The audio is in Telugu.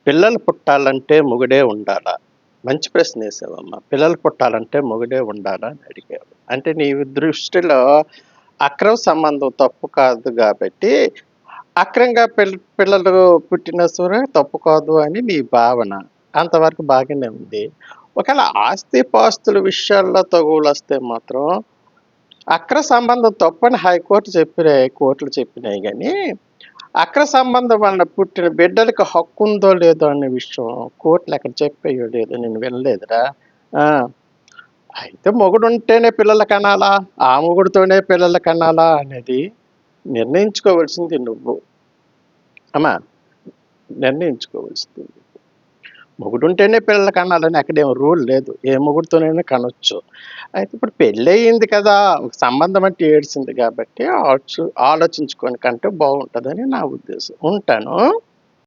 పిల్లలు పుట్టాలంటే మొగుడే ఉండాలా? మంచి ప్రశ్నేసావమ్మా. పిల్లలు పుట్టాలంటే మొగుడే ఉండాలా అని అడిగావు. అంటే నీ దృష్టిలో అక్రమ సంబంధం తప్పు కాదు గాబట్టి, అక్రమంగా పిల్లలు పుట్టినా సరే తప్పు కాదు అని నీ భావన. అంతవరకు బాగానే ఉంది. ఒకేళ ఆస్తిపాస్తుల విషయాల్లో తగువులొస్తే మాత్రం, అక్రమ సంబంధం తప్పని కోర్టులు చెప్పినాయి గానీ, అక్రమ సంబంధం వలన పుట్టిన బిడ్డలకి హక్కుందో లేదో అనే విషయం కోర్టులెక్కడ చెప్పాయో లేదో నేను వినలేదురా. ఆ! అయితే మొగుడుంటేనే పిల్లలు కనాలా? ఆ మొగుడుతోనే పిల్లలు కనాలా అనేది నిర్ణయించుకోవాల్సింది నువ్వు. అమ్మా! నిర్ణయించుకోవాల్సింది. మొగుడుంటేనే పిల్లలు కనాలని అక్కడేం రూల్ లేదు. ఏ మొగుడుతోనైనా కనొచ్చు. అయితే ఇప్పుడు పెళ్ళయింది కదా! ఒక సంబంధం అంటే ఏడిసింది కాబట్టి ఆలోచించుకొని కంటే బావుంటదని నా ఉద్దేశం. ఉంటాను.